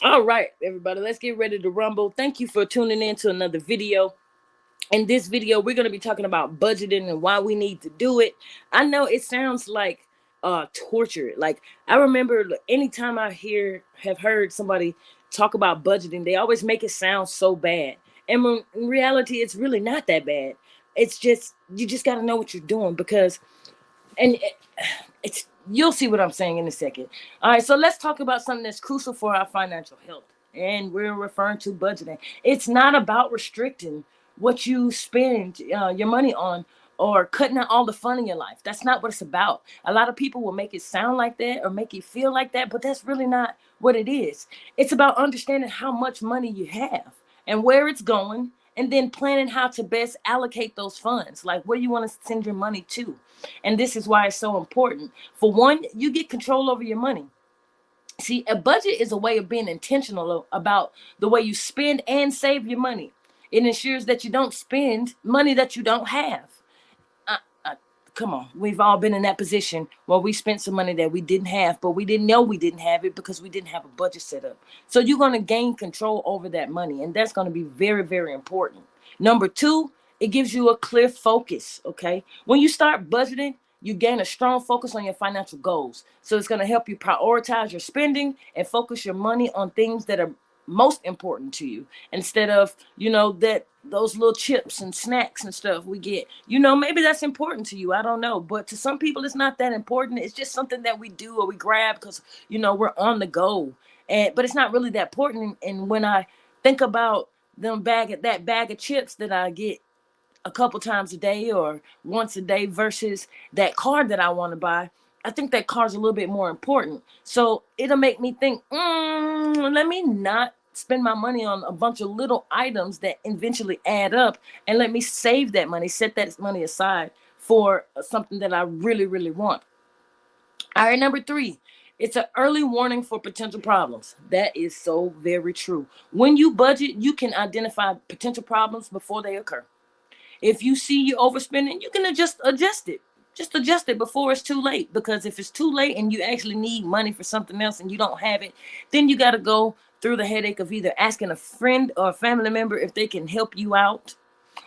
All right, everybody, let's get ready to rumble. Thank you for tuning in to another video. In this video, we're going to be talking about budgeting and why we need to do it. I know it sounds like torture. Like, I remember anytime have heard somebody talk about budgeting, they always make it sound so bad. And when in reality, it's really not that bad. It's just, you just got to know what you're doing, because and it's you'll see what I'm saying in a second. All right, so let's talk about something that's crucial for our financial health, and we're referring to budgeting. It's not about restricting what you spend your money on, or cutting out all the fun in your life. That's not what it's about. A lot of people will make it sound like that or make it feel like that, but that's really not what it is. It's about understanding how much money you have and where it's going, and then planning how to best allocate those funds. Like, where you want to send your money to. And this is why it's so important. For one, you get control over your money. See, a budget is a way of being intentional about the way you spend and save your money. It ensures that you don't spend money that you don't have. Uh, uh, Come on, we've all been in that position where we spent some money that we didn't have, but we didn't know we didn't have it because we didn't have a budget set up. So you're going to gain control over that money, and that's going to be very, very important. Number two, it gives you a clear focus. Okay, when you start budgeting, you gain a strong focus on your financial goals. So it's going to help you prioritize your spending and focus your money on things that are most important to you, instead of, that those little chips and snacks and stuff we get. Maybe that's important to you, I don't know, but to some people it's not that important. It's just something that we do or we grab because we're on the go. But it's not really that important. And when I think about that bag of chips that I get a couple times a day or once a day versus that car that I want to buy, I think that car's a little bit more important. So it'll make me think, let me not spend my money on a bunch of little items that eventually add up, and let me save that money, set that money aside for something that I really, really want. All right, number three, it's an early warning for potential problems. That is so very true. When you budget, you can identify potential problems before they occur. If you see you overspending, you can adjust it. Just adjust it before it's too late. Because if it's too late and you actually need money for something else and you don't have it, then you got to go through the headache of either asking a friend or a family member if they can help you out,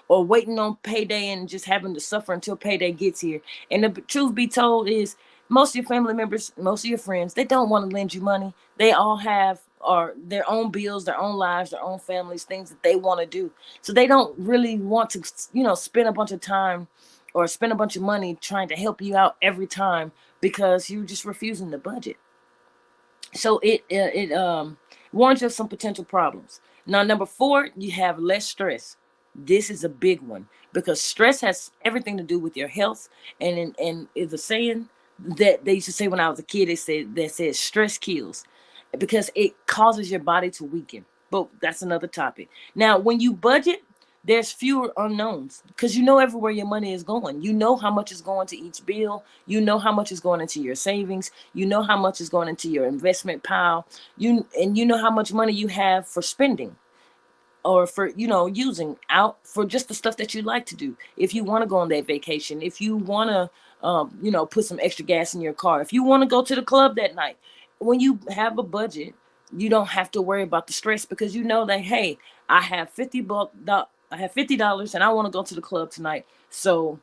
or waiting on payday and just having to suffer until payday gets here. And the truth be told is, most of your family members, most of your friends, they don't want to lend you money. They all have or their own bills, their own lives, their own families, things that they want to do. So they don't really want to, spend a bunch of time or spend a bunch of money trying to help you out every time, because you're just refusing the budget. So it warns you of some potential problems. Now, number four, you have less stress. This is a big one, because stress has everything to do with your health. And is a saying that they used to say when I was a kid. They said stress kills, because it causes your body to weaken. But that's another topic. Now, when you budget, there's fewer unknowns, because you know everywhere your money is going. You know how much is going to each bill. You know how much is going into your savings. You know how much is going into your investment pile. You know how much money you have for spending, or for using out for just the stuff that you like to do. If you want to go on that vacation, if you want to put some extra gas in your car, if you want to go to the club that night. When you have a budget, you don't have to worry about the stress, because you know that, hey, I have $50 and I want to go to the club tonight. So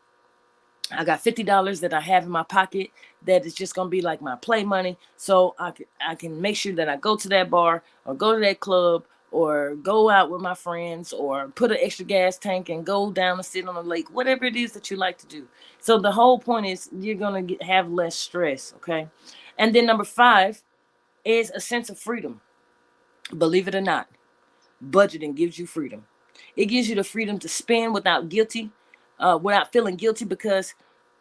I got $50 that I have in my pocket that is just gonna be like my play money. So I can make sure that I go to that bar or go to that club or go out with my friends, or put an extra gas tank and go down and sit on the lake, whatever it is that you like to do. So the whole point is you're gonna have less stress, okay? And then number five is a sense of freedom. Believe it or not, budgeting gives you freedom. It gives you the freedom to spend without feeling guilty, because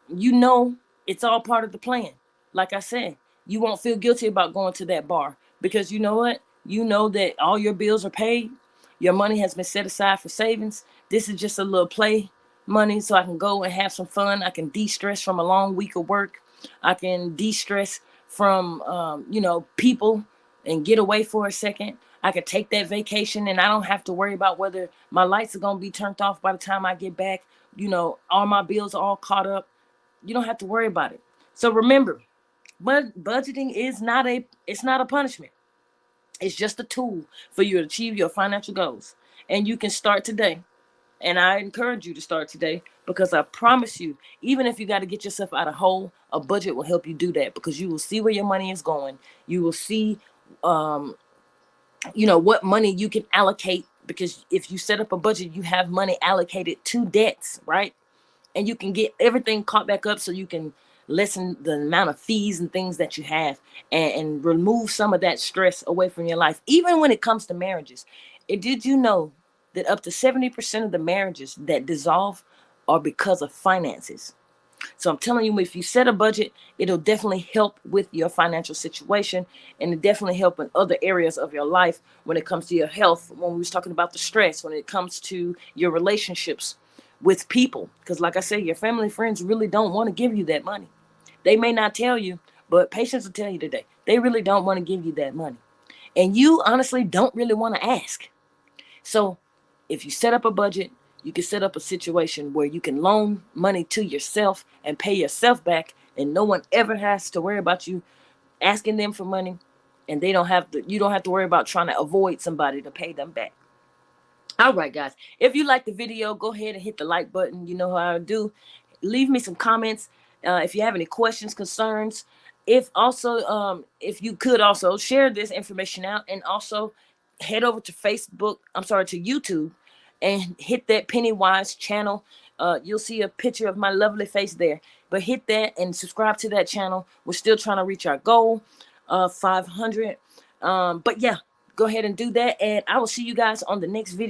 you know it's all part of the plan. Like I said, you won't feel guilty about going to that bar, because you know what? You know that all your bills are paid. Your money has been set aside for savings. This is just a little play money, so I can go and have some fun. I can de-stress from a long week of work. I can de-stress from, people, and get away for a second. I could take that vacation, and I don't have to worry about whether my lights are going to be turned off by the time I get back. All my bills are all caught up. You don't have to worry about it. So remember, budgeting is not a punishment. It's just a tool for you to achieve your financial goals. And you can start today. And I encourage you to start today, because I promise you, even if you got to get yourself out of hole, a budget will help you do that, because you will see where your money is going. You will see, what money you can allocate, because if you set up a budget, you have money allocated to debts, right? And you can get everything caught back up, so you can lessen the amount of fees and things that you have, and remove some of that stress away from your life, even when it comes to marriages. Did you know that up to 70% of the marriages that dissolve are because of finances? So I'm telling you, if you set a budget, it'll definitely help with your financial situation, and it definitely help in other areas of your life, when it comes to your health, when we was talking about the stress, when it comes to your relationships with people. Because like I said, your family friends really don't want to give you that money. They may not tell you, but patients will tell you today, they really don't want to give you that money. And you honestly don't really want to ask. So if you set up a budget, you can set up a situation where you can loan money to yourself and pay yourself back, and no one ever has to worry about you asking them for money, and you don't have to worry about trying to avoid somebody to pay them back. All right, guys. If you like the video, go ahead and hit the like button. You know how I do. Leave me some comments if you have any questions, concerns. If you could also share this information out, and also head over to to YouTube, and hit that Pennywise channel. You'll see a picture of my lovely face there. But hit that and subscribe to that channel. We're still trying to reach our goal of 500. But yeah, go ahead and do that, and I will see you guys on the next video.